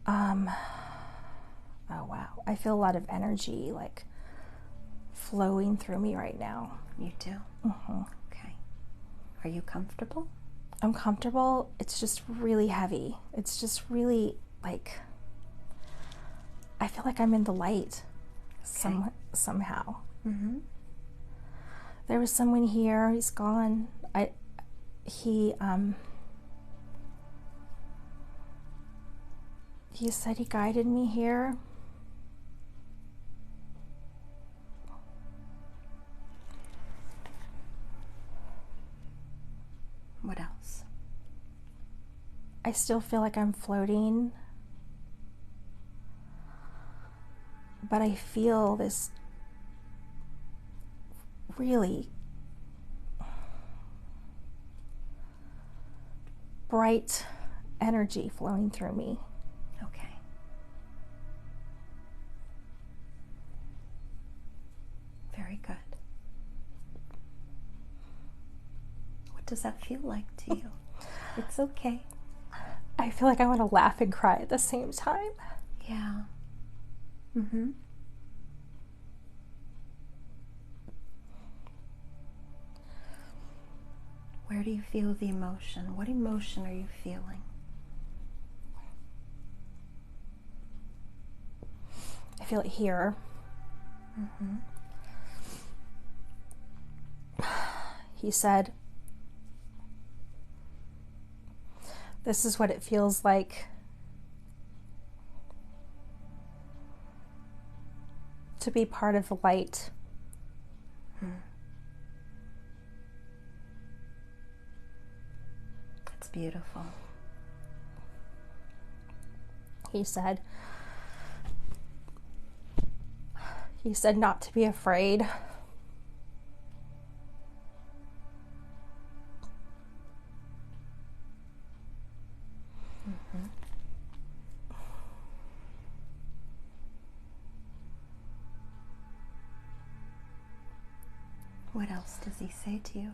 Oh wow, I feel a lot of energy like flowing through me right now. You do? Mm-hmm. Okay. Are you comfortable? I'm comfortable. It's just really heavy. It's just really like, I feel like I'm in the light. Okay. Somehow. Mm-hmm. There was someone here. He's gone. He said he guided me here. What else? I still feel like I'm floating, but I feel this really bright energy flowing through me. Okay. Very good. What does that feel like to you? It's okay. I feel like I want to laugh and cry at the same time. Yeah. Mm-hmm. Where do you feel the emotion? What emotion are you feeling? I feel it here. Mm-hmm. He said, this is what it feels like to be part of the light. That's beautiful. He said not to be afraid. Mm-hmm. What else does he say to you?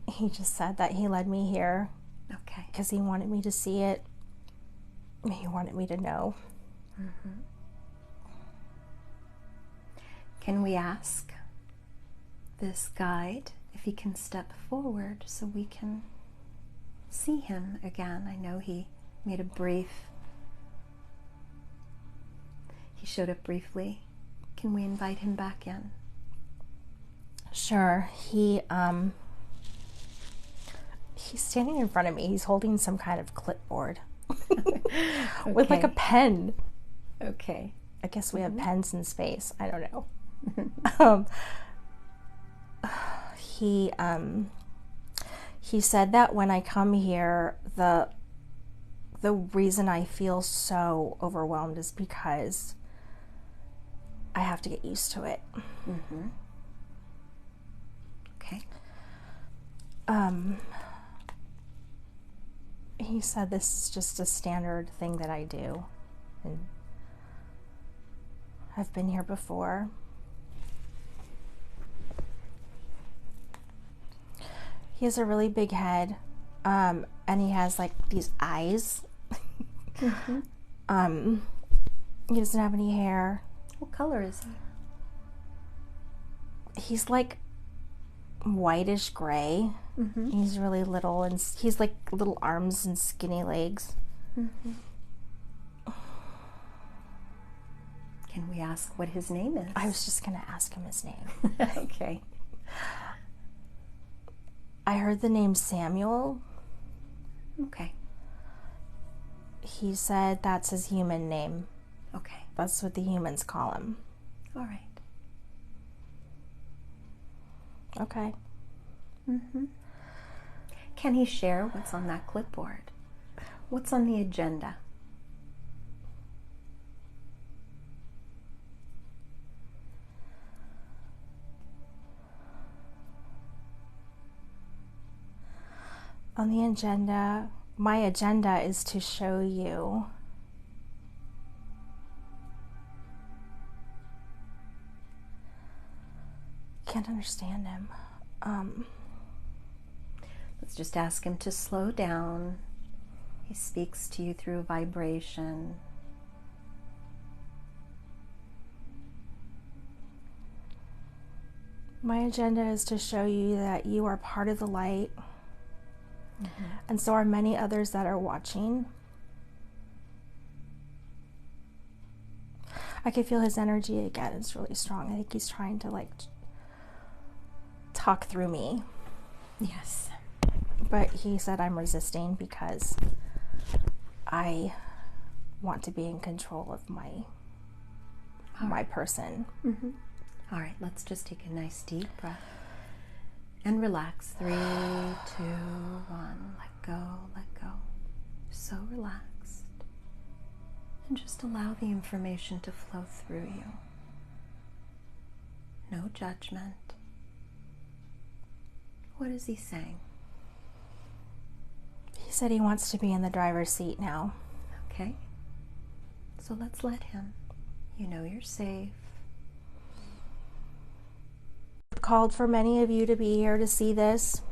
He just said that he led me here Okay. because he wanted me to see it. He wanted me to know. Mm-hmm. Can we ask this guide if he can step forward so we can see him again? I know he made a brief, he showed up briefly. Can we invite him back in? Sure. He's standing in front of me. He's holding some kind of clipboard with like a pen. Okay. I guess we have pens in space. I don't know. He said that when I come here, the reason I feel so overwhelmed is because I have to get used to it. Mm-hmm. Okay. He said this is just a standard thing that I do, and I've been here before. He has a really big head, and he has like these eyes. Mm-hmm. He doesn't have any hair. What color is he? He's like whitish gray. Mm-hmm. He's really little, and he's like little arms and skinny legs. Mm-hmm. Can we ask what his name is? I was just gonna ask him his name. Okay. I heard the name Samuel. Okay. He said that's his human name. Okay. That's what the humans call him. All right. Okay. Mm-hmm. Can he share what's on that clipboard? What's on the agenda? On the agenda, my agenda is to show you can't understand him. Let's just ask him to slow down. He speaks to you through vibration. My agenda is to show you that you are part of the light, and so are many others that are watching. I can feel his energy again. It's really strong. I think he's trying to like talk through me. Yes. But he said I'm resisting because I want to be in control of my person. All right, let's just take a nice deep breath and relax. 3, 2, 1. Let go, let go. So relaxed. And just allow the information to flow through you. No judgment. What is he saying? He said he wants to be in the driver's seat now. Okay. So let's let him. You know you're safe. Called for many of you to be here to see this,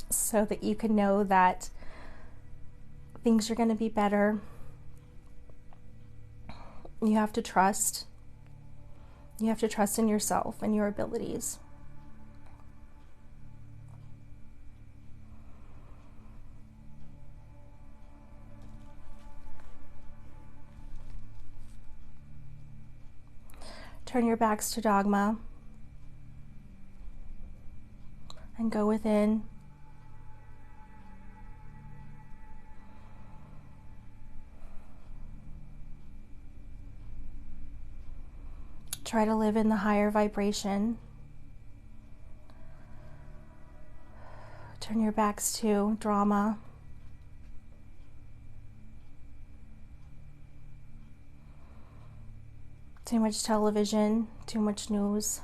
so that you can know that things are going to be better. You have to trust. You have to trust in yourself and your abilities. Turn your backs to dogma and go within. Try to live in the higher vibration. Turn your backs to drama. Too much television, too much news.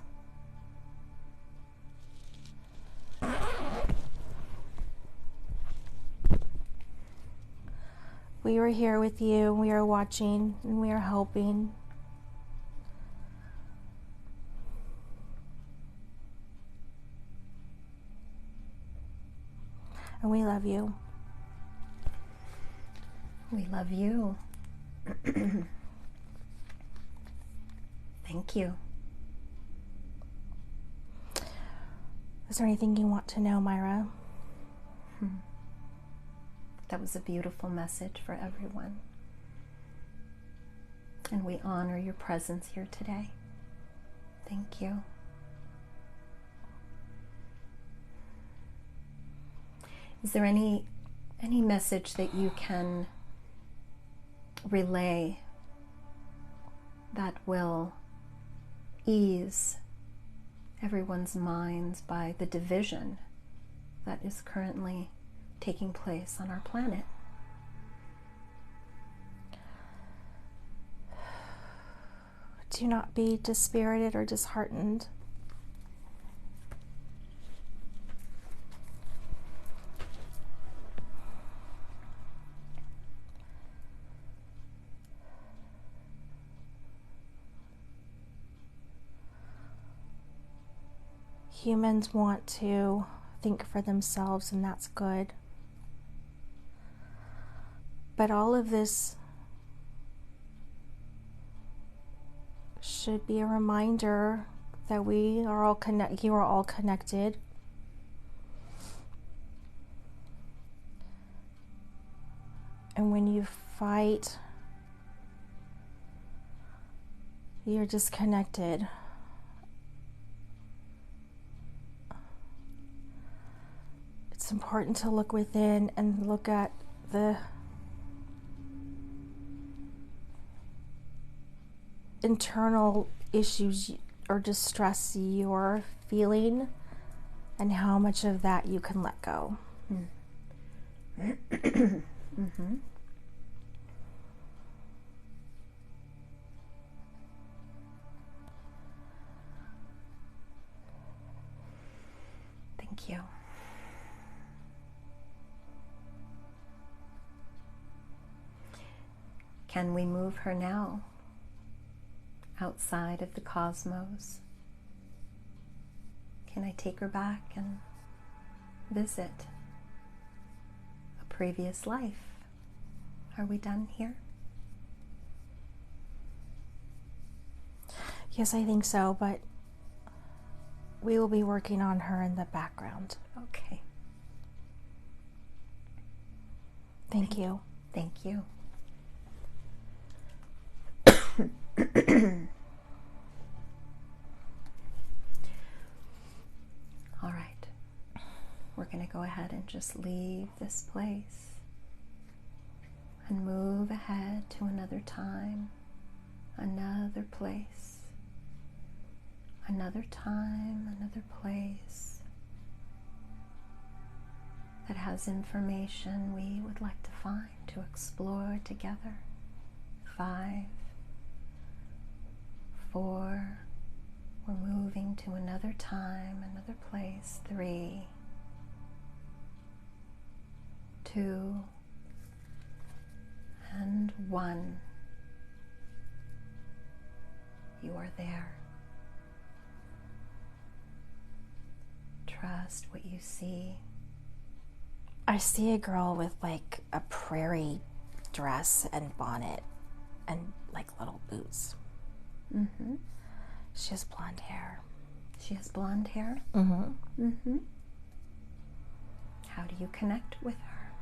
We are here with you. We are watching and we are helping. And we love you. We love you. Thank you. Is there anything you want to know, Mayra? That was a beautiful message for everyone. And we honor your presence here today. Thank you. Is there any message that you can relay that will ease everyone's minds by the division that is currently taking place on our planet? Do not be dispirited or disheartened. Humans want to think for themselves, and that's good. But all of this should be a reminder that we are all you are all connected. And when you fight, you're disconnected. It's important to look within and look at the internal issues or distress you're feeling and how much of that you can let go. Thank you. Can we move her now outside of the cosmos? Can I take her back and visit a previous life? Are we done here? Yes, I think so, but we will be working on her in the background. Okay. Thank you. Thank you. All right. We're going to go ahead and just leave this place and move ahead to another time, another place, another time, another place that has information we would like to find, to explore together. 5, 4, we're moving to another time, another place. 3, 2, and 1. You are there. Trust what you see. I see a girl with like a prairie dress and bonnet and like little boots. Mm-hmm. She has blonde hair. She has blonde hair? Mm-hmm. Mm-hmm. How do you connect with her?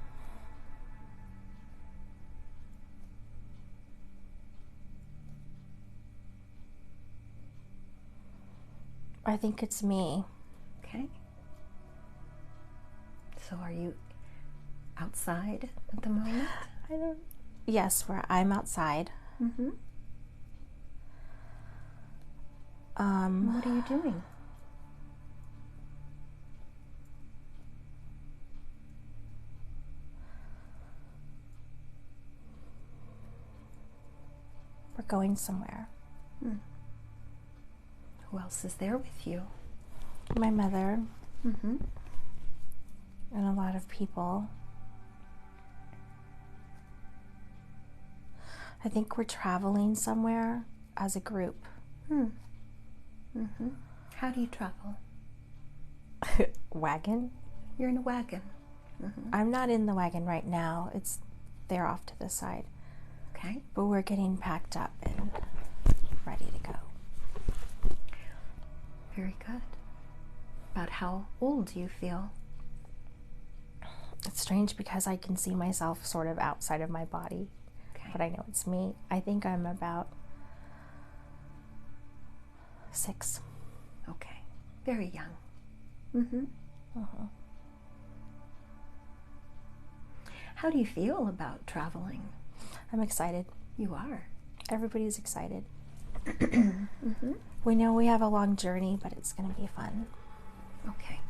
I think it's me. Okay. So are you outside at the moment? Yes, where I'm outside. Mm-hmm. What are you doing? We're going somewhere. Who else is there with you? My mother Mm-hmm. and a lot of people. I think we're traveling somewhere as a group. Mm-hmm. How do you travel? Wagon? You're in a wagon. Mm-hmm. I'm not in the wagon right now. It's there off to the side. Okay. But we're getting packed up and ready to go. Very good. About how old do you feel? It's strange because I can see myself sort of outside of my body, Okay. but I know it's me. I think I'm about 6. Okay. Very young. Mm-hmm. Uh-huh. How do you feel about traveling? I'm excited. You are. Everybody's excited. Mm-hmm. We know we have a long journey, but it's going to be fun. Okay.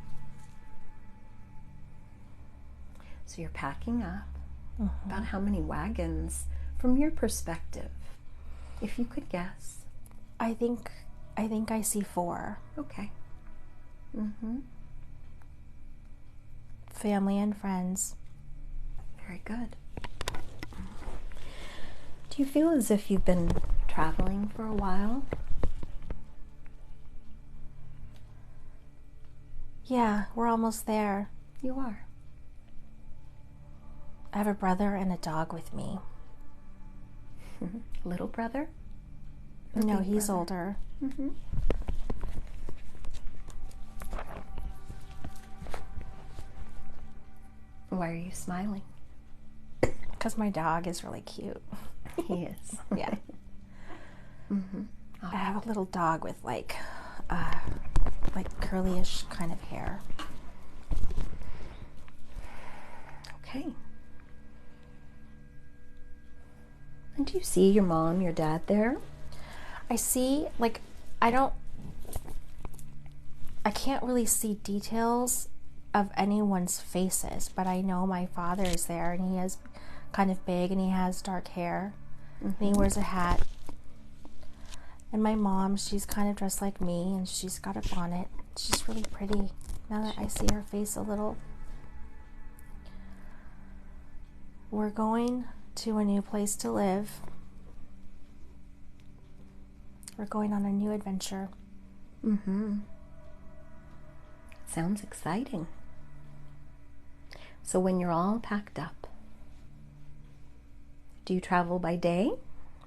So you're packing up. Mm-hmm. About how many wagons, from your perspective, if you could guess? I think I see 4. Okay. Mm-hmm. Family and friends. Very good. Do you feel as if you've been traveling for a while? Yeah, we're almost there. You are. I have a brother and a dog with me. Little brother? Or No, big he's brother? older. Mm-hmm. Why are you smiling? Because my dog is really cute. He is. Yeah. Mm-hmm. I have a little dog with like curlyish kind of hair. Okay. And do you see your mom, your dad there? I see, like, I can't really see details of anyone's faces, but I know my father is there, and he is kind of big, and he has dark hair, and he wears a hat. And my mom, she's kind of dressed like me, and she's got a bonnet. She's really pretty, now that I see her face a little. We're going to a new place to live. We're going on a new adventure. Mm-hmm. Sounds exciting. So when you're all packed up, do you travel by day?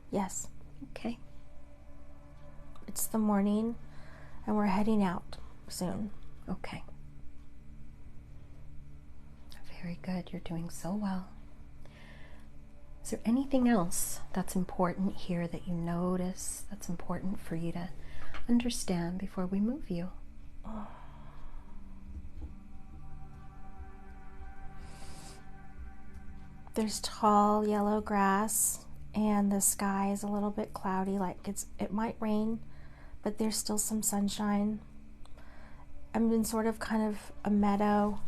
Yes. Okay. It's the morning, and we're heading out soon. Okay. Very good. You're doing so well. Is there anything else that's important here that you notice that's important for you to understand before we move you? There's tall yellow grass, and the sky is a little bit cloudy, like it might rain, but there's still some sunshine. I'm in sort of kind of a meadow.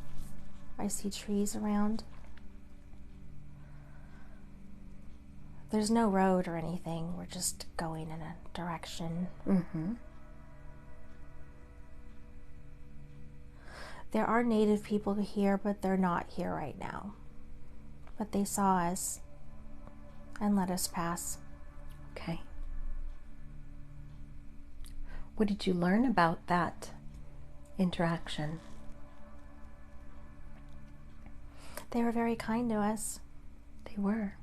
I see trees around. There's no road or anything. We're just going in a direction. Mm-hmm. There are native people here, but they're not here right now. But they saw us and let us pass. Okay. What did you learn about that interaction? They were very kind to us. They were.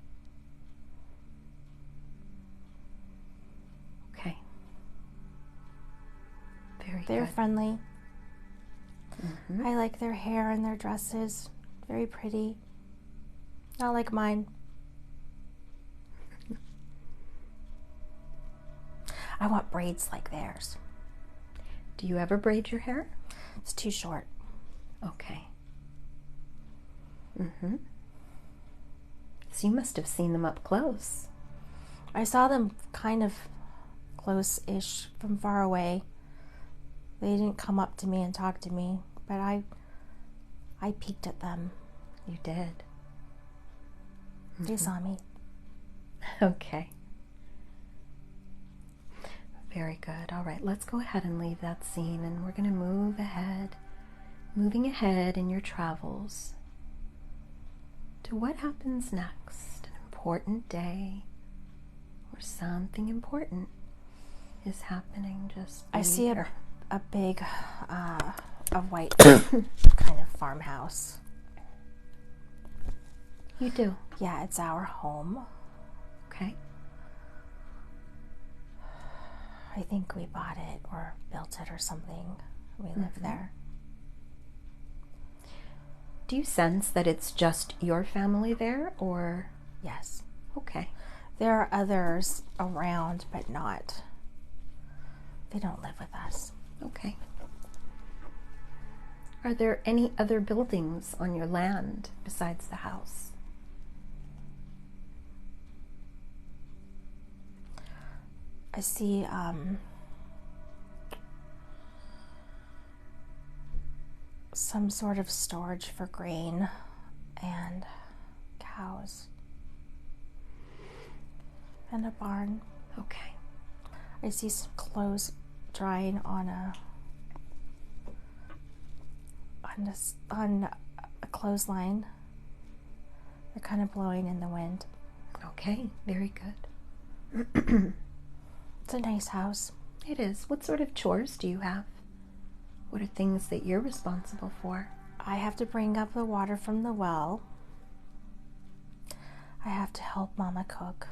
Okay. Very good. They were friendly. Mm-hmm. I like their hair and their dresses. Very pretty. Not like mine. I want braids like theirs. Do you ever braid your hair? It's too short. Okay. Mm-hmm. So you must have seen them up close. I saw them kind of close-ish from far away. They didn't come up to me and talk to me, but I peeked at them. You did. They saw me. Okay. Very good. All right, let's go ahead and leave that scene, and we're going to move ahead, moving ahead in your travels to what happens next. An important day or something important is happening. Just I see here. a big, a white kind of farmhouse. You do? Yeah, it's our home. Okay. I think we bought it or built it or something. We live there. Do you sense that it's just your family there, or? Yes. Okay. There are others around, but not. They don't live with us. Okay. Are there any other buildings on your land besides the house? I see some sort of storage for grain and cows and a barn. Okay. I see some clothes drying on a clothesline. They're kind of blowing in the wind. Okay, very good. It's a nice house. It is. What sort of chores do you have? What are things that you're responsible for? I have to bring up the water from the well. I have to help Mama cook.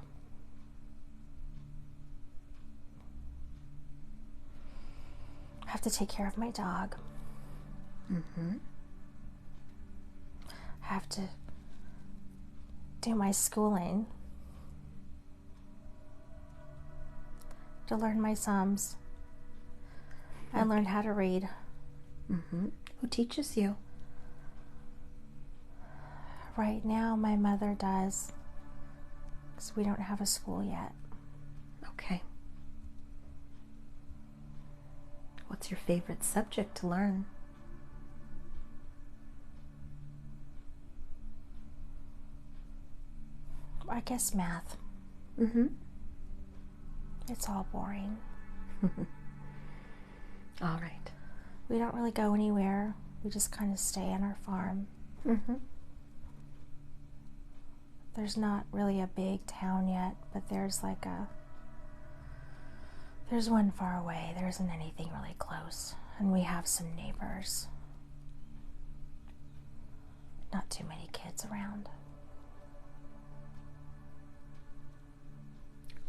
I have to take care of my dog. Mm-hmm. I have to do my schooling. To learn my Psalms. I learned how to read. Mm-hmm. Who teaches you? Right now, my mother does, because we don't have a school yet. Okay. What's your favorite subject to learn? I guess math. Mm-hmm. It's all boring. All right. We don't really go anywhere. We just kind of stay on our farm. Mm-hmm. There's not really a big town yet, but there's one far away. There isn't anything really close. And we have some neighbors. Not too many kids around.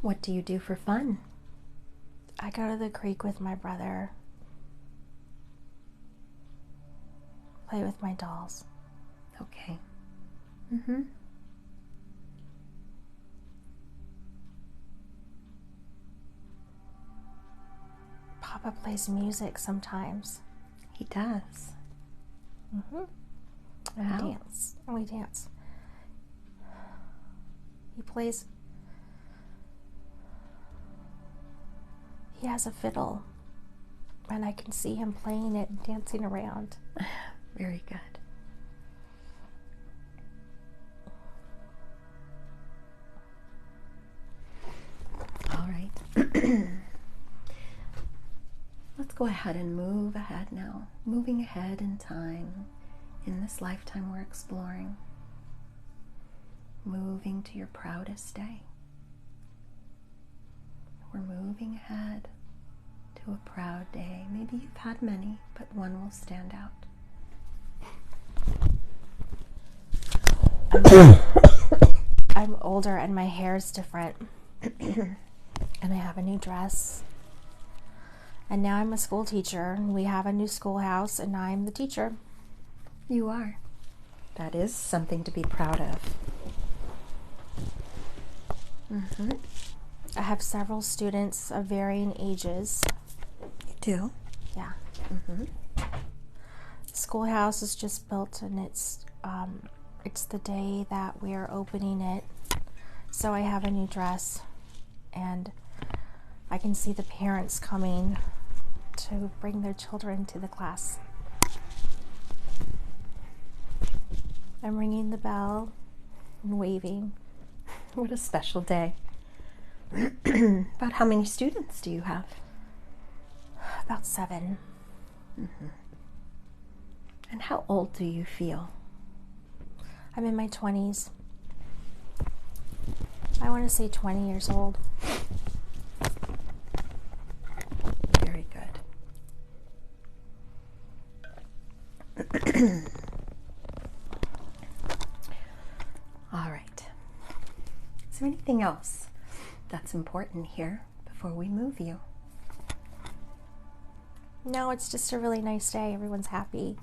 What do you do for fun? I go to the creek with my brother, play with my dolls. Okay. Papa plays music sometimes. He does. And Wow. we dance. And we dance. He plays. He has a fiddle, and I can see him playing it and dancing around. Very good. All right. Let's go ahead and move ahead now. Moving ahead in time. In this lifetime we're exploring. Moving to your proudest day. We're moving ahead to a proud day. Maybe you've had many, but one will stand out. I'm older and my hair is different. And I have a new dress. And now I'm a school teacher, and we have a new schoolhouse, and I'm the teacher. You are. That is something to be proud of. I have several students of varying ages. You do? Yeah. The schoolhouse is just built, and it's the day that we are opening it. So I have a new dress, and I can see the parents coming to bring their children to the class. I'm ringing the bell and waving. What a special day. About how many students do you have? About 7. And how old do you feel? I'm in my 20s. I want to say 20 years old. Very good. All right. Is there anything else that's important here before we move you? No, it's just a really nice day. Everyone's happy.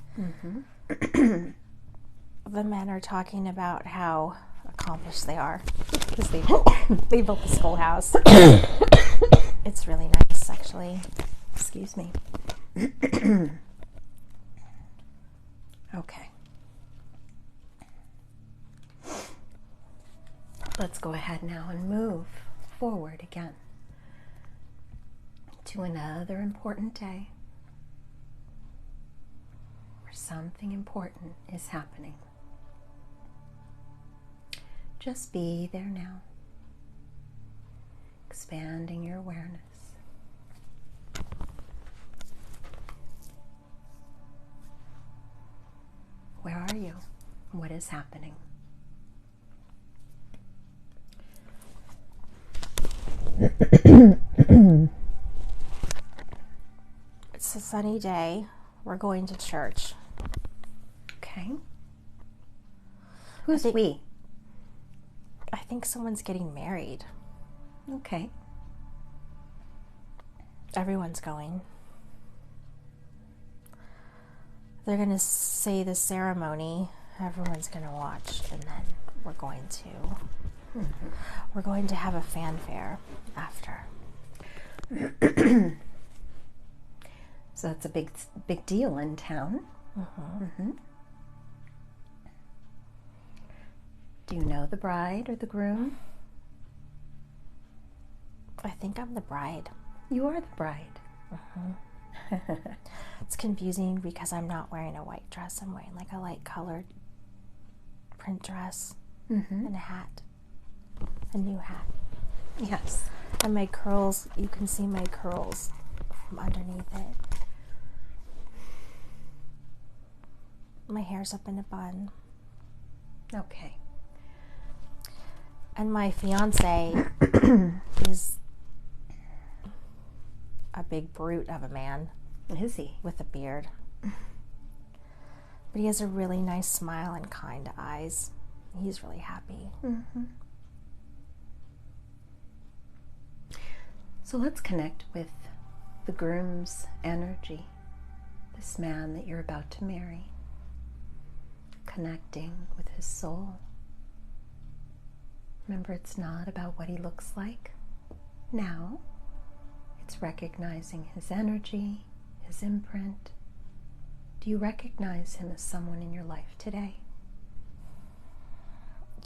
The men are talking about how accomplished they are because they built the schoolhouse. It's really nice, actually. Excuse me. Okay. Let's go ahead now and move forward again to another important day where something important is happening. Just be there now, expanding your awareness. Where are you? What is happening? It's a sunny day. We're going to church. Okay. Who's we? I think someone's getting married. Okay. Everyone's going. They're going to say the ceremony. Everyone's going to watch, and then we're going to have a fanfare after. So that's a big deal in town. Do you know the bride or the groom? I think I'm the bride. You are the bride. It's confusing because I'm not wearing a white dress. I'm wearing like a light colored print dress and a hat. A new hat. Yes. And my curls, you can see my curls from underneath it. My hair's up in a bun. Okay. And my fiance is a big brute of a man. Is he? With a beard. But he has a really nice smile and kind eyes. He's really happy. So let's connect with the groom's energy, this man that you're about to marry, connecting with his soul. Remember, it's not about what he looks like now. It's recognizing his energy, his imprint. Do you recognize him as someone in your life today?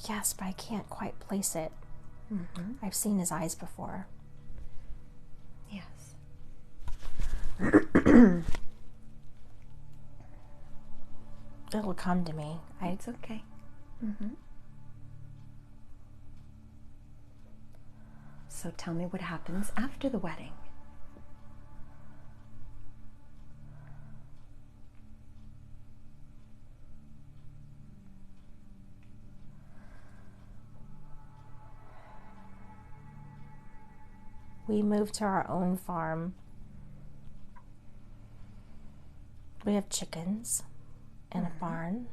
Yes, but I can't quite place it. I've seen his eyes before. Yes. It'll come to me. It's okay. So tell me what happens after the wedding. We moved to our own farm. We have chickens and a barn,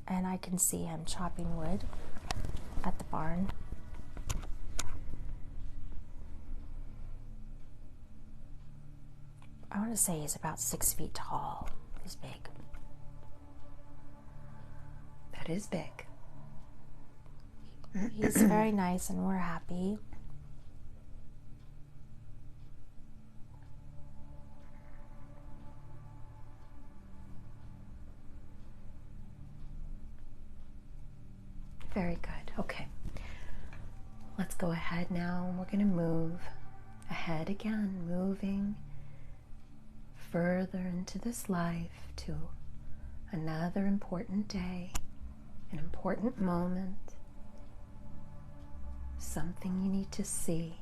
and I can see him chopping wood at the barn. I want to say he's about 6 feet tall. He's big. That is big. He's very nice and we're happy. Very good. Okay. Let's go ahead now, and we're going to move ahead again, moving further into this life to another important day, an important moment, something you need to see.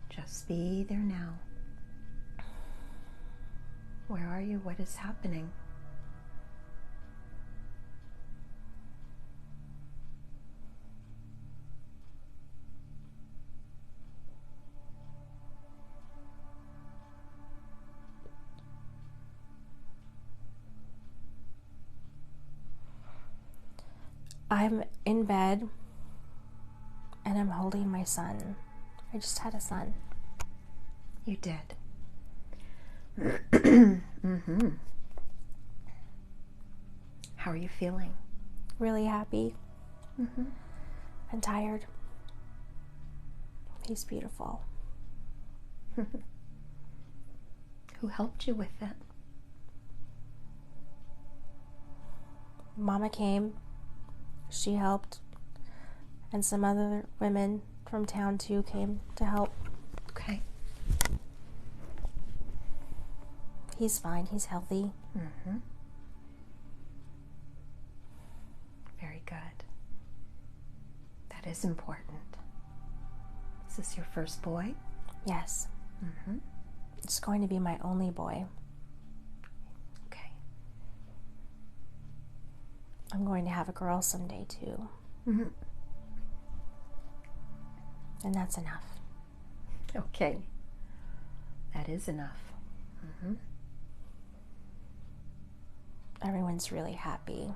Just be there now. Where are you? What is happening? I'm in bed and I'm holding my son. I just had a son. You did. How are you feeling? Really happy and tired. He's beautiful. Who helped you with it? Mama came. She helped. And some other women from town too came to help. Okay. He's fine. He's healthy. Very good. That is important. Is this your first boy? Yes. It's going to be my only boy. Okay. I'm going to have a girl someday too. And that's enough. Okay. That is enough. Everyone's really happy.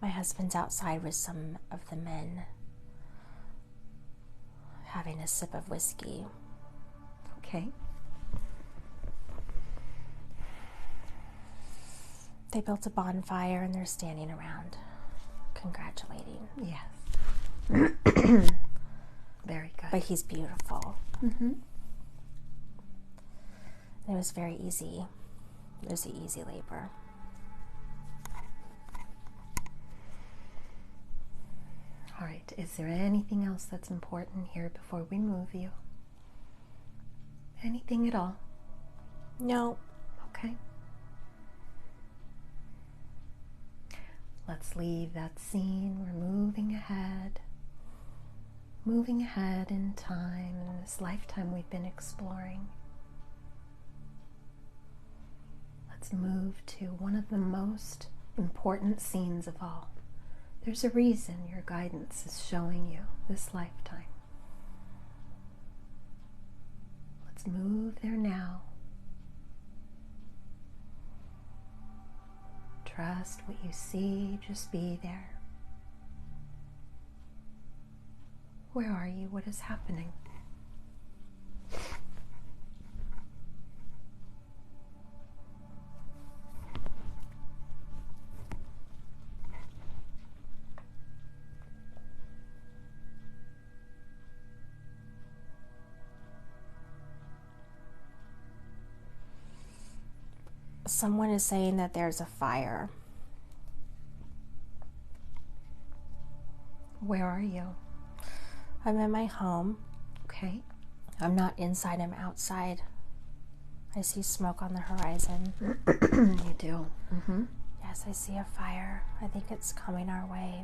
My husband's outside with some of the men having a sip of whiskey. Okay. They built a bonfire and they're standing around congratulating. Yes. Very good. But he's beautiful. It was very easy. It was an easy labor. All right. Is there anything else that's important here before we move you? Anything at all? No. Okay. Let's leave that scene. We're moving ahead. Moving ahead in time, in this lifetime we've been exploring. Let's move to one of the most important scenes of all. There's a reason your guidance is showing you this lifetime. Let's move there now. Trust what you see, just be there. Where are you? What is happening? Someone is saying that there's a fire. Where are you? I'm in my home. Okay. I'm not inside, I'm outside. I see smoke on the horizon. You do? Mm-hmm. Yes, I see a fire. I think it's coming our way.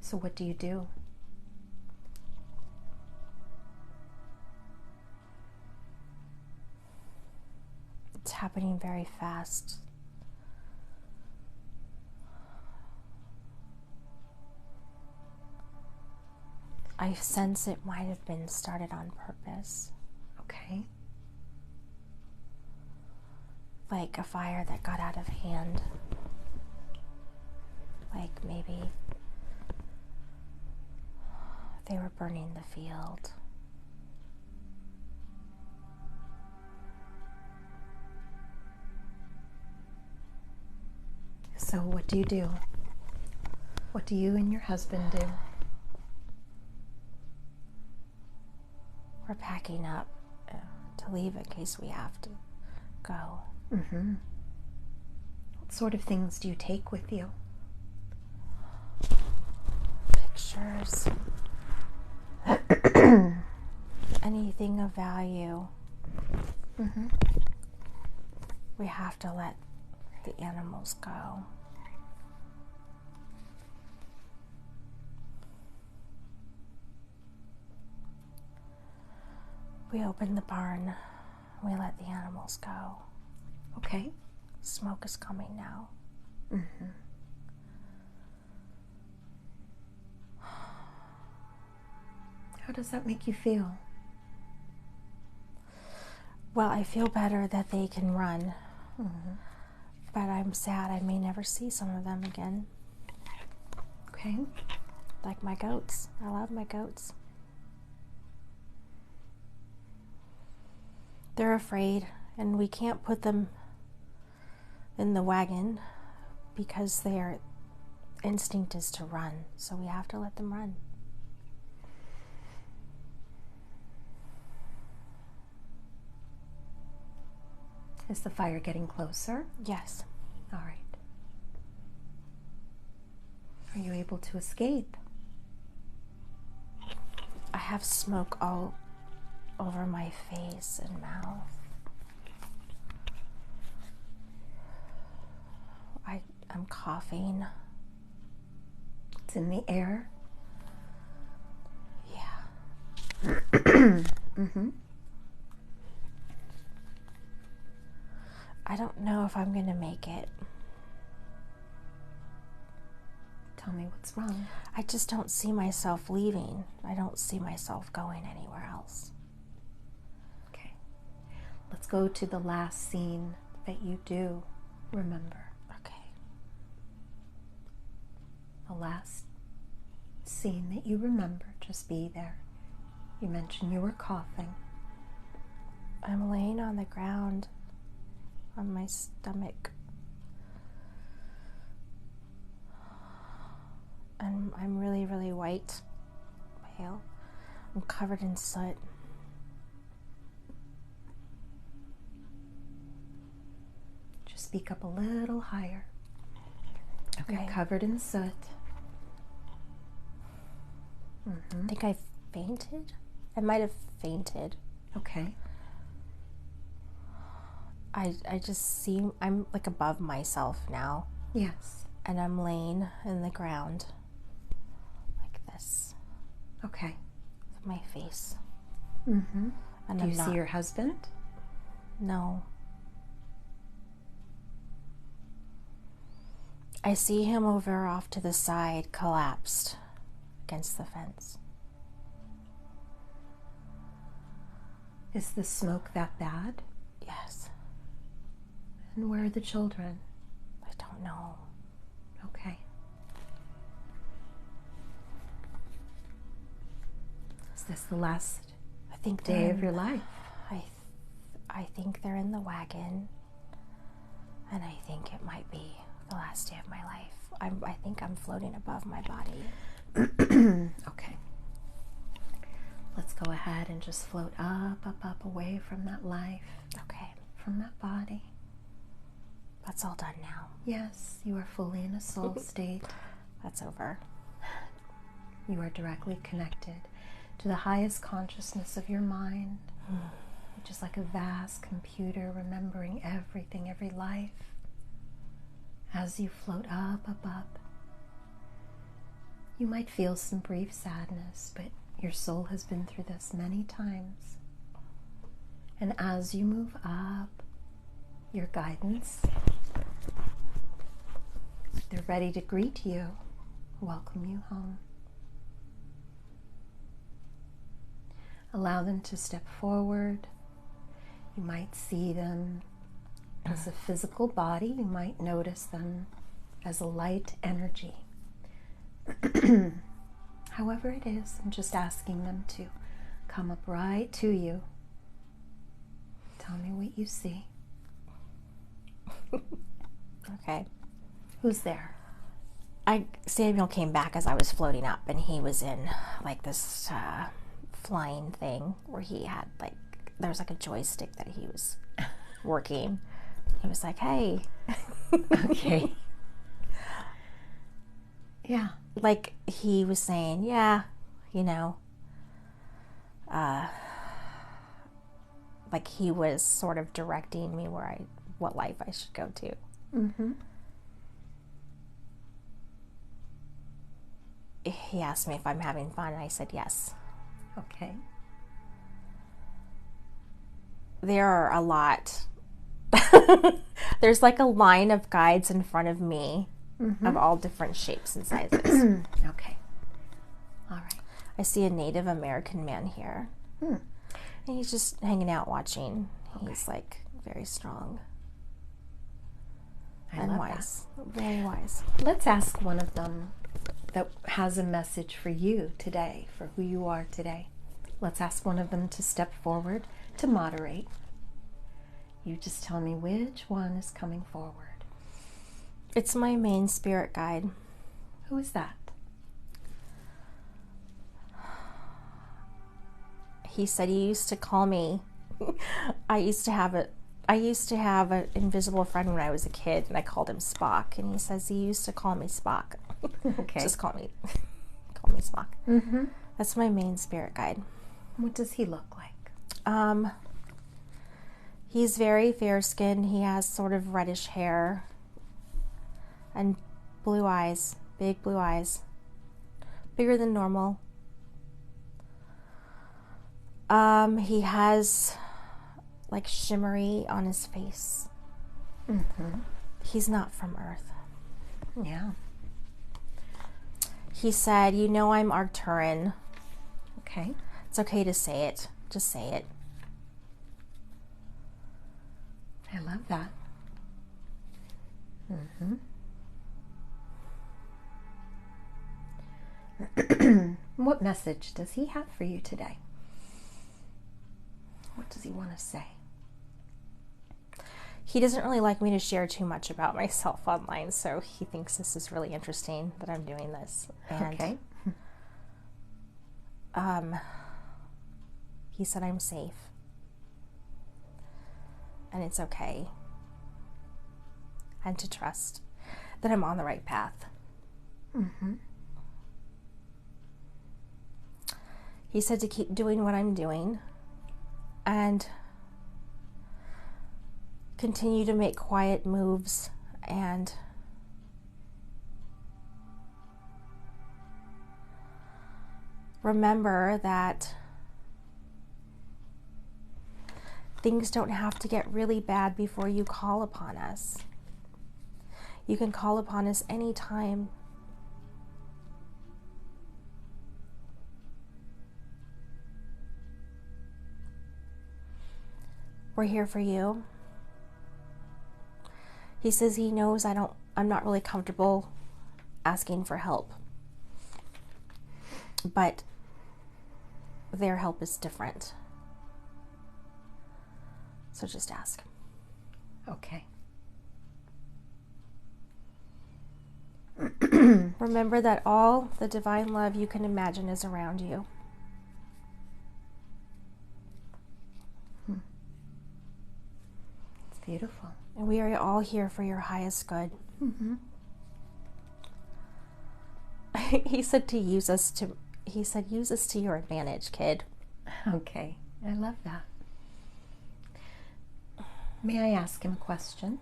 So what do you do? It's happening very fast. I sense it might have been started on purpose. Okay. Like a fire that got out of hand. Like maybe they were burning the field. So what do you do? What do you and your husband do? We're packing up to leave in case we have to go. Mm-hmm. What sort of things do you take with you? Pictures. Anything of value. Mm-hmm. We have to let the animals go. We open the barn. We let the animals go. Okay. Smoke is coming now. Mm-hmm. How does that make you feel? Well, I feel better that they can run. Mm-hmm. But I'm sad I may never see some of them again. Okay. Like my goats. I love my goats. They're afraid, and we can't put them in the wagon because their instinct is to run. So we have to let them run. Is the fire getting closer? Yes. All right. Are you able to escape? I have smoke all over my face and mouth. I'm coughing. It's in the air. Yeah. Mm-hmm. I don't know if I'm gonna make it. Tell me what's wrong. I just don't see myself leaving. I don't see myself going anywhere else. Okay. Let's go to the last scene that you do remember. Okay. The last scene that you remember. Just be there. You mentioned you were coughing. I'm laying on the ground on my stomach. And I'm really, really white, pale. I'm covered in soot. Just speak up a little higher. Okay. You're covered in soot. Mm-hmm. I think I fainted. I might have fainted. Okay. I just see, I'm like above myself now. Yes. And I'm laying in the ground like this. Okay. With my face. Mm-hmm. And Do I'm you not, see your husband? No. I see him over off to the side, collapsed against the fence. Is the smoke that bad? Yes. And where are the children? The don't know. Okay. Is this the last day of your life? I think they're in the wagon, and I think it might be the last day of my life. I think I'm floating above my body. Okay. Let's go ahead and just float up, up, up, away from that life. Okay. From that body. That's all done now. Yes, you are fully in a soul state. That's over. You are directly connected to the highest consciousness of your mind, which is like a vast computer remembering everything, every life. As you float up, up, up, you might feel some brief sadness, but your soul has been through this many times. And as you move up, your guidance, they're ready to greet you, welcome you home. Allow them to step forward. You might see them as a physical body. You might notice them as a light energy. However it is, I'm just asking them to come up right to you. Tell me what you see. Okay. Who's there? Samuel came back as I was floating up, and he was in like this flying thing where he had like, there was like a joystick that he was working. He was like, hey. Okay. Yeah. Like he was saying, yeah, you know, like he was sort of directing me what life I should go to. Mm-hmm. He asked me if I'm having fun, and I said yes. Okay. There are a lot. There's like a line of guides in front of me, of all different shapes and sizes. Okay. All right. I see a Native American man here. And he's just hanging out watching. Okay. He's like very strong. And wise. Very wise. Let's ask one of them that has a message for you today, for who you are today. Let's ask one of them to step forward to moderate. You just tell me which one is coming forward. It's my main spirit guide. Who is that? He said he used to call me. I used to have an invisible friend when I was a kid, and I called him Spock. And he says he used to call me Spock. Okay. Just call me Spock. Mm-hmm. That's my main spirit guide. What does he look like? He's very fair-skinned. He has sort of reddish hair and blue eyes, big blue eyes, bigger than normal. He has like shimmery on his face. Mm-hmm. He's not from Earth. Yeah. He said, you know I'm Arcturan. Okay. It's okay to say it. Just say it. I love that. Mm-hmm. What message does he have for you today? What does he want to say? He doesn't really like me to share too much about myself online, so he thinks this is really interesting that I'm doing this. And, okay. He said I'm safe. And it's okay. And to trust that I'm on the right path. Mm-hmm. He said to keep doing what I'm doing and continue to make quiet moves and remember that things don't have to get really bad before you call upon us. You can call upon us anytime. We're here for you. He says he knows I'm I'm not really comfortable asking for help. But their help is different. So just ask. Okay. Remember that all the divine love you can imagine is around you. It's beautiful. And we are all here for your highest good. Mm-hmm. He said use us to your advantage, kid. Okay, I love that. May I ask him a question?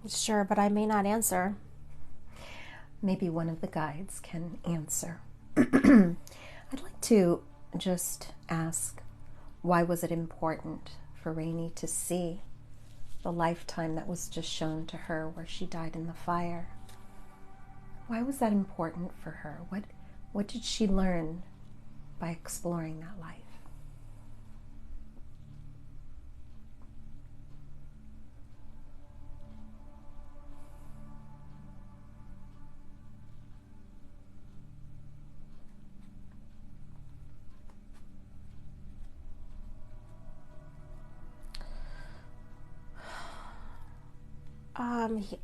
Sure, but I may not answer. Maybe one of the guides can answer. I'd like to just ask, why was it important for Rainey to see the lifetime that was just shown to her where she died in the fire? Why was that important for her? What did she learn by exploring that life?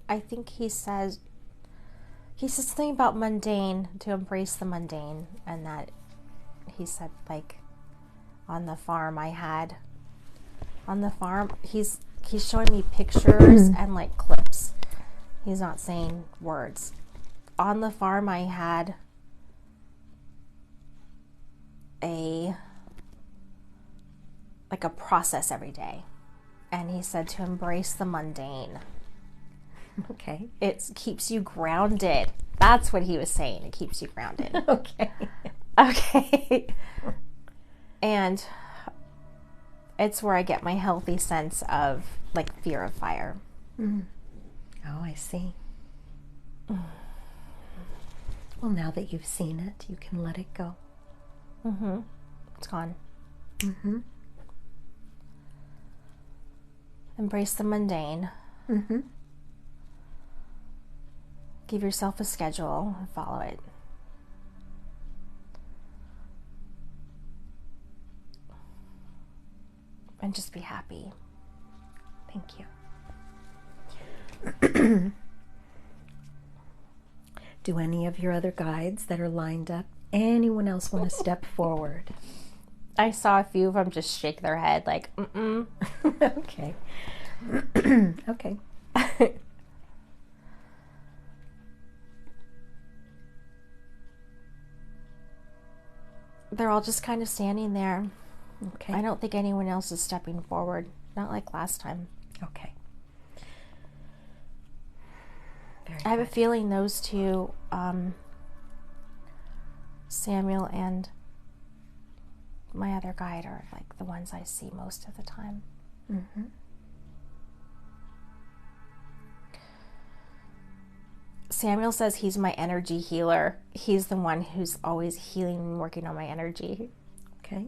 I think he says something about mundane, to embrace the mundane, and that he said, like, on the farm he's showing me pictures and like clips. He's not saying words. On the farm I had a process every day, and he said to embrace the mundane. Okay. It keeps you grounded. That's what he was saying. It keeps you grounded. Okay. Okay. And it's where I get my healthy sense of like fear of fire. Mm. Oh, I see. Well, now that you've seen it, you can let it go. Mm-hmm. It's gone. Mm-hmm. Embrace the mundane. Mm-hmm. Give yourself a schedule and follow it. And just be happy. Thank you. Do any of your other guides that are lined up, anyone else want to step forward? I saw a few of them just shake their head like, mm-mm. Okay. Okay. They're all just kind of standing there. Okay. I don't think anyone else is stepping forward. Not like last time. Okay. I have a feeling those two, Samuel and my other guide, are like the ones I see most of the time. Mm-hmm. Samuel says he's my energy healer. He's the one who's always healing and working on my energy. Okay.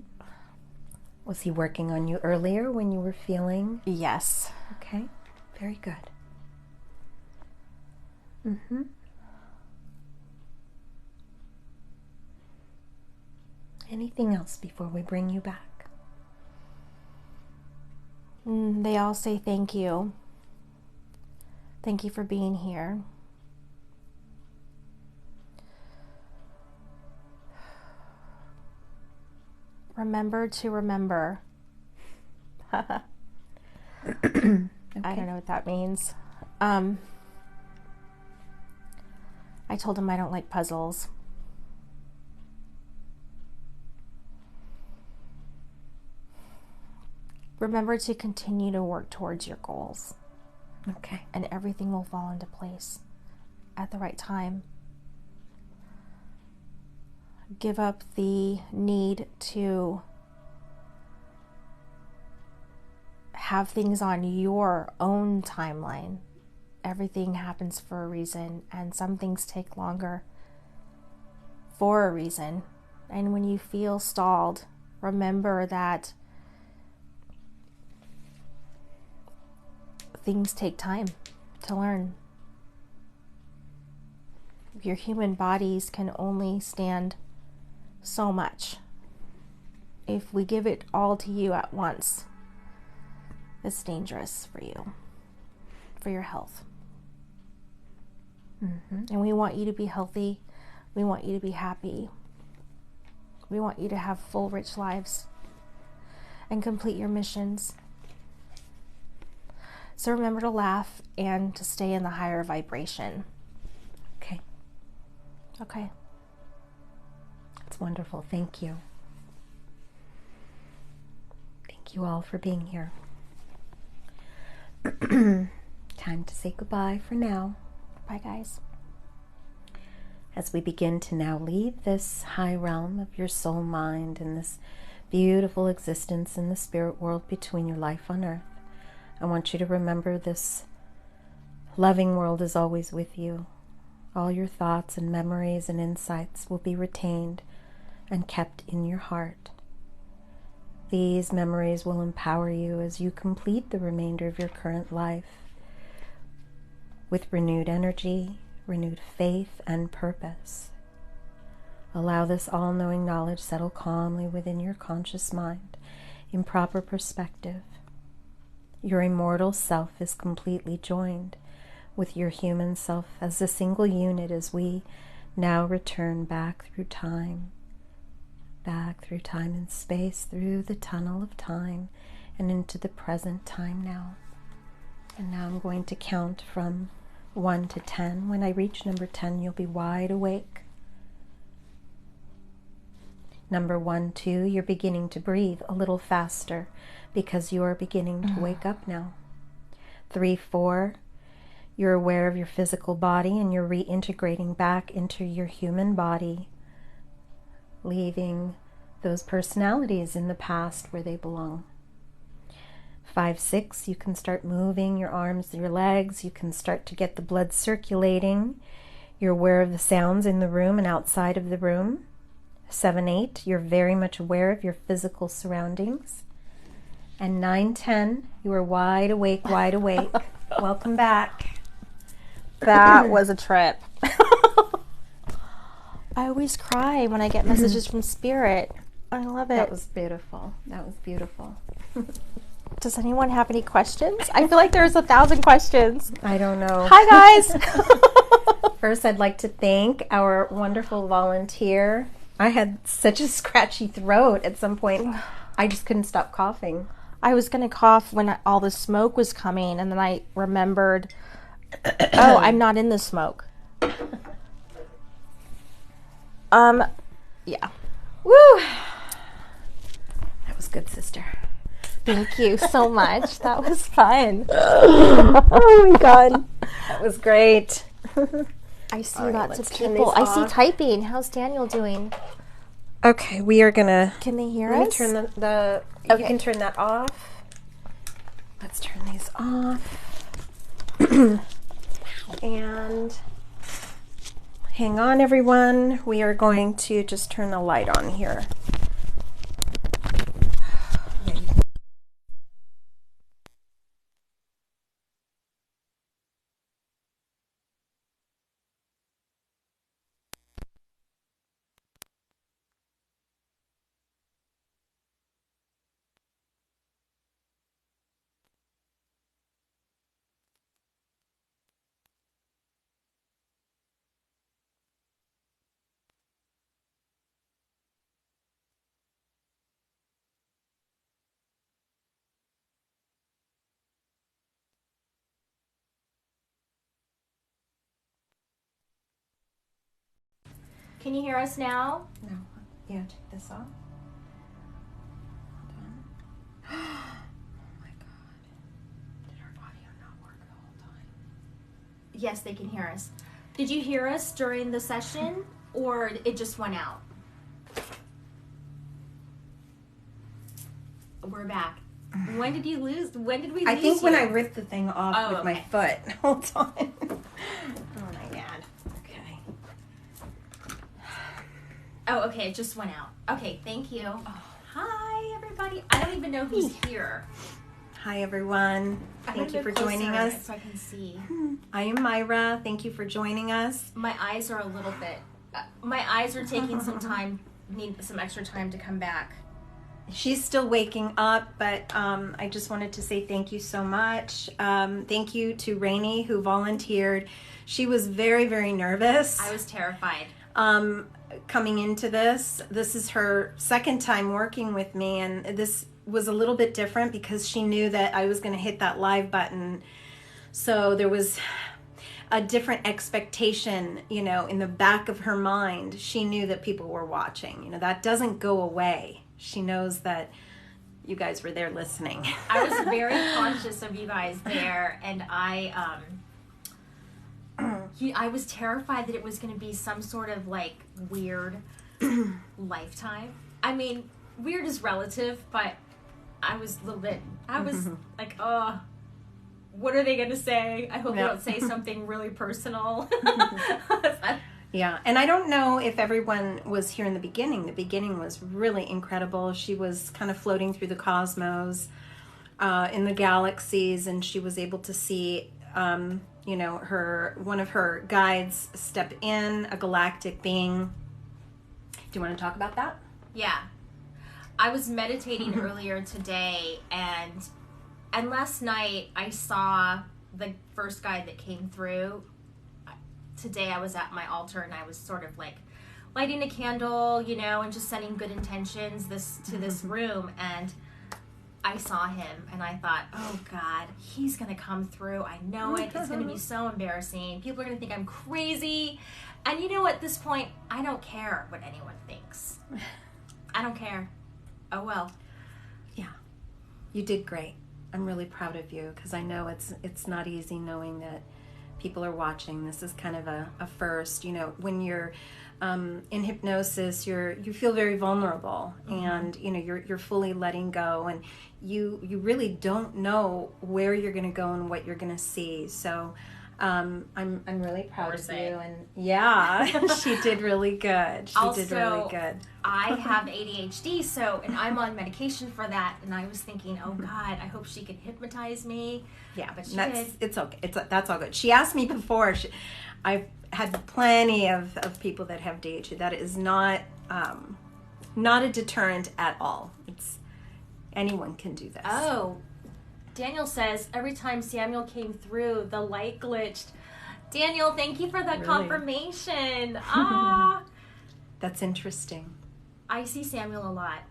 Was he working on you earlier when you were feeling? Yes. Okay. Very good. Mm-hmm. Anything else before we bring you back? They all say thank you. Thank you for being here. Remember to remember. Okay. I don't know what that means. I told him I don't like puzzles. Remember to continue to work towards your goals. Okay. And everything will fall into place at the right time. Give up the need to have things on your own timeline. Everything happens for a reason, and some things take longer for a reason. And when you feel stalled, remember that things take time to learn. Your human bodies can only stand so much. If we give it all to you at once, it's dangerous for you, for your health. And we want you to be healthy. We want you to be happy. We want you to have full, rich lives and complete your missions. So remember to laugh and to stay in the higher vibration. Okay. Okay. That's wonderful. Thank you. Thank you all for being here. Time to say goodbye for now. Bye, guys. As we begin to now leave this high realm of your soul mind and this beautiful existence in the spirit world between your life on earth, I want you to remember this loving world is always with you. All your thoughts and memories and insights will be retained and kept in your heart. These memories will empower you as you complete the remainder of your current life with renewed energy, renewed faith, and purpose. Allow this all-knowing knowledge settle calmly within your conscious mind in proper perspective. Your immortal self is completely joined with your human self as a single unit as we now return back through time and space, through the tunnel of time and into the present time now. And now I'm going to count from 1 to 10. When I reach number 10, you'll be wide awake. Number 1, 2, you're beginning to breathe a little faster because you are beginning to wake up now. 3, 4, you're aware of your physical body and you're reintegrating back into your human body, leaving those personalities in the past where they belong. 5, 6, you can start moving your arms, your legs. You can start to get the blood circulating. You're aware of the sounds in the room and outside of the room. 7, 8, you're very much aware of your physical surroundings. And 9, 10, you are wide awake, wide awake. Welcome back. That was a trip. I always cry when I get messages from Spirit. I love it. That was beautiful. That was beautiful. Does anyone have any questions? I feel like there's 1,000 questions. I don't know. Hi, guys. First, I'd like to thank our wonderful volunteer. I had such a scratchy throat at some point. I just couldn't stop coughing. I was going to cough when all the smoke was coming, and then I remembered, oh, I'm not in the smoke. Yeah. Woo! That was good, sister. Thank you so much. That was fun. Oh my God. That was great. I see All right, lots of let's turn people. these I see off. typing. How's Daniel doing? Okay, we are gonna. Can they hear Let me us? turn the Okay. You can turn that off. Let's turn these off. And hang on, everyone. We are going to just turn the light on here. Can you hear us now? No. Yeah, take this off. Hold on. Oh my God. Did our audio not work the whole time? Yes, they can hear us. Did you hear us during the session, or it just went out? We're back. When did you lose? When did we lose I think when you? I ripped the thing off with my foot. Hold on. Oh my God. Okay. Oh, okay. It just went out. Okay, thank you. Oh, hi, everybody. I don't even know who's here. Hi, everyone. Thank you for joining us. So I can see. I am Mayra. Thank you for joining us. My eyes are a little bit. My eyes are taking some time. Need some extra time to come back. She's still waking up, but I just wanted to say thank you so much. Thank you to Rainey, who volunteered. She was very, very nervous. I was terrified. Coming into this. This is her second time working with me, and this was a little bit different because she knew that I was going to hit that live button. So there was a different expectation, you know, in the back of her mind. She knew that people were watching. You know, that doesn't go away. She knows that you guys were there listening. I was very conscious of you guys there, and I was terrified that it was going to be some sort of like weird lifetime. I mean, weird is relative, but I was a little bit, I was like, oh, what are they going to say? I hope they don't say something really personal. Yeah, and I don't know if everyone was here in the beginning. The beginning was really incredible. She was kind of floating through the cosmos, in the galaxies, and she was able to see, you know, one of her guides step in, a galactic being. Do you want to talk about that? Yeah. I was meditating earlier today, and last night I saw the first guide that came through. Today I was at my altar and I was sort of like lighting a candle, you know, and just sending good intentions to this room, and I saw him and I thought, oh God, he's gonna come through. I know it. It's gonna be so embarrassing. People are gonna think I'm crazy. And you know, at this point, I don't care what anyone thinks. I don't care. Oh well. Yeah, you did great. I'm really proud of you because I know it's not easy knowing that people are watching. This is kind of a first. You know, when you're in hypnosis, you feel very vulnerable, and you know you're fully letting go, and you really don't know where you're going to go and what you're going to see. So I'm really proud of you, and yeah, she did really good. She did really good. I have ADHD, and I'm on medication for that, and I was thinking, oh God, I hope she could hypnotize me. Yeah, but it's okay. That's all good. She asked me before. I've had plenty of people that have ADHD. That is not a deterrent at all. Anyone can do this. Oh, Daniel says every time Samuel came through, the light glitched. Daniel, thank you for the confirmation. Ah, that's interesting. I see Samuel a lot.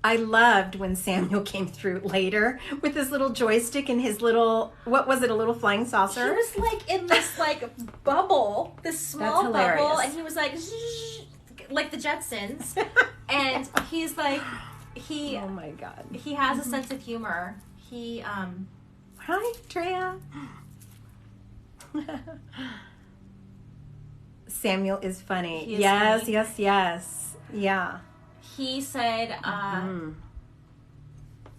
I loved when Samuel came through later with his little joystick and his little, what was it, a little flying saucer? He was like in this like bubble, this small bubble, and he was like, zzz, like the Jetsons. And he's like, oh my God. He has a sense of humor. Hi, Drea. Samuel is funny. He is yes, funny. Yes. Yeah. He said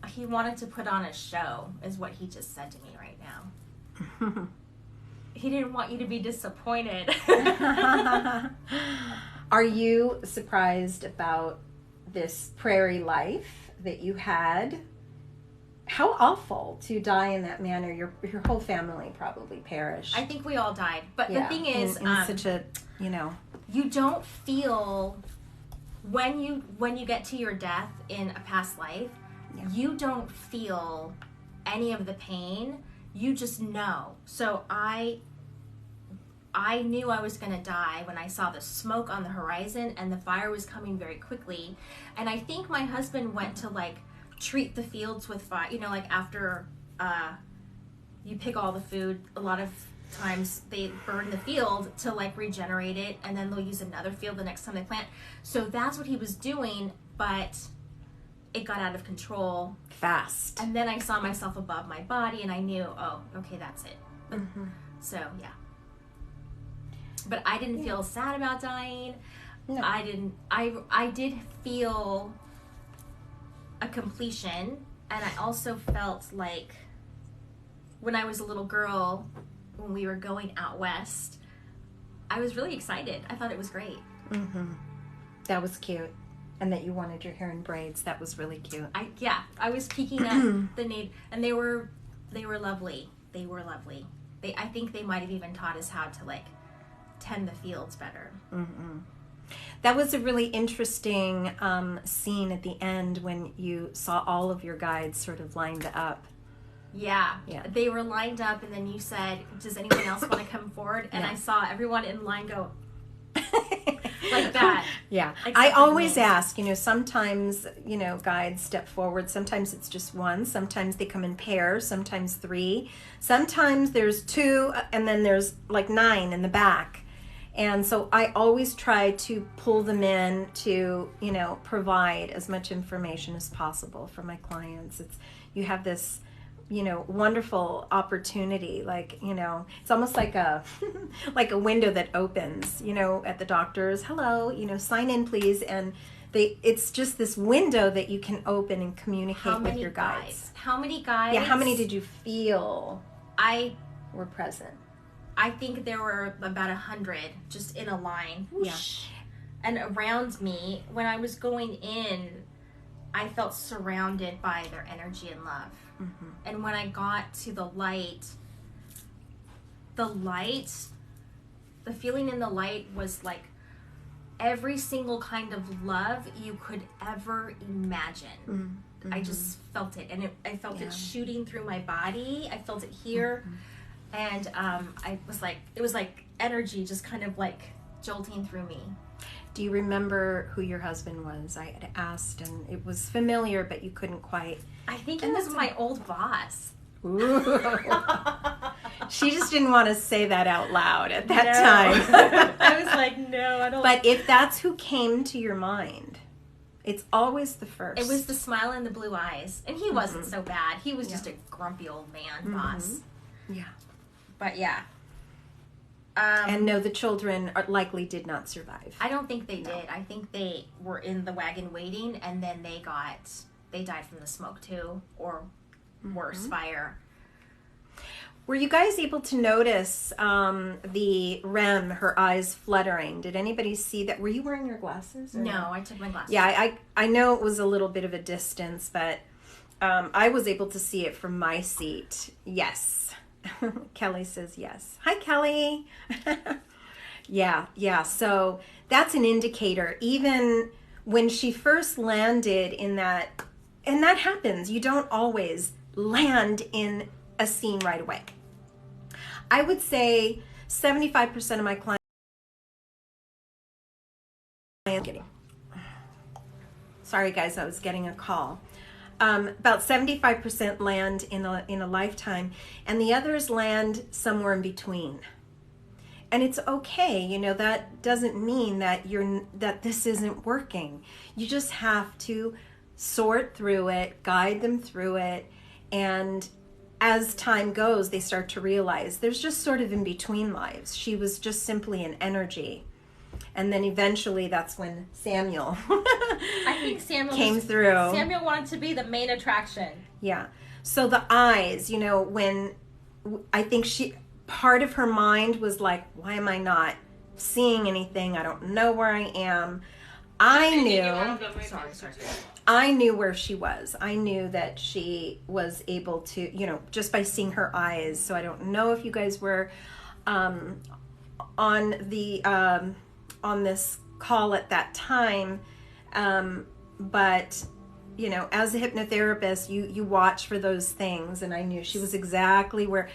he wanted to put on a show, is what he just said to me right now. He didn't want you to be disappointed. Are you surprised about this prairie life that you had? How awful to die in that manner. Your whole family probably perished. I think we all died. But the thing is, in such a, you know, you don't feel when you get to your death in a past life, you don't feel any of the pain. You just know. So I knew I was going to die when I saw the smoke on the horizon and the fire was coming very quickly. And I think my husband went to like treat the fields with fire, you know, like after you pick all the food, a lot of times they burn the field to like regenerate it, and then they'll use another field the next time they plant. So that's what he was doing, but it got out of control fast. And then I saw myself above my body and I knew, oh, okay, that's it. So yeah. But I didn't feel sad about dying. No. I did feel a completion, and I also felt like when I was a little girl, when we were going out west, I was really excited. I thought it was great. That was cute. And that you wanted your hair in braids. That was really cute. I was peeking at the native, and they were lovely. They were lovely. I think they might have even taught us how to like tend the fields better. Mm-hmm. That was a really interesting scene at the end when you saw all of your guides sort of lined up. Yeah. They were lined up, and then you said, "Does anyone else want to come forward?" And I saw everyone in line go like that. Yeah. Except I for always me. ask, sometimes, guides step forward. Sometimes it's just one. Sometimes they come in pairs. Sometimes 3. Sometimes there's 2, and then there's like 9 in the back. And so I always try to pull them in to, provide as much information as possible for my clients. You have this, wonderful opportunity, like, it's almost like a like a window that opens, at the doctor's, hello, sign in please, and it's just this window that you can open and communicate with your guides. How many guides? Yeah, how many did you feel were present? I think there were about 100 just in a line. Whoosh. Yeah. And around me, when I was going in, I felt surrounded by their energy and love. Mm-hmm. And when I got to the feeling in the light was like every single kind of love you could ever imagine. Mm-hmm. I just felt it, and I felt it shooting through my body. I felt it here. Mm-hmm. And it was like energy just kind of like jolting through me. Do you remember who your husband was? I had asked, and it was familiar, but you couldn't quite. I think it was my old boss. Ooh. She just didn't want to say that out loud at that time. I was like, no, I don't. But if that's who came to your mind, it's always the first. It was the smile and the blue eyes. And he wasn't so bad. He was just a grumpy old man boss. Yeah. But yeah. And no, the children likely did not survive. I don't think they did. I think they were in the wagon waiting, and then they died from the smoke too, or worse, fire. Were you guys able to notice the REM, her eyes fluttering? Did anybody see that? Were you wearing your glasses? No, I took my glasses. Yeah, I know it was a little bit of a distance, but I was able to see it from my seat. Yes. Kelly says yes. Hi, Kelly. Yeah. So that's an indicator. Even when she first landed in that, and that happens, you don't always land in a scene right away. I would say 75% of my clients sorry guys, I was getting a call. About 75% land in a lifetime, and the others land somewhere in between. And it's okay, that doesn't mean that that this isn't working. You just have to sort through it, guide them through it, and as time goes, they start to realize there's just sort of in between lives. She was just simply an energy. And then eventually that's when Samuel I think Samuel came through. Samuel wanted to be the main attraction. Yeah. So the eyes, when I think part of her mind was like, why am I not seeing anything? I don't know where I am. I knew where she was. I knew that she was able to, just by seeing her eyes. So I don't know if you guys were on this call at that time, but as a hypnotherapist, you watch for those things, and I knew she was exactly where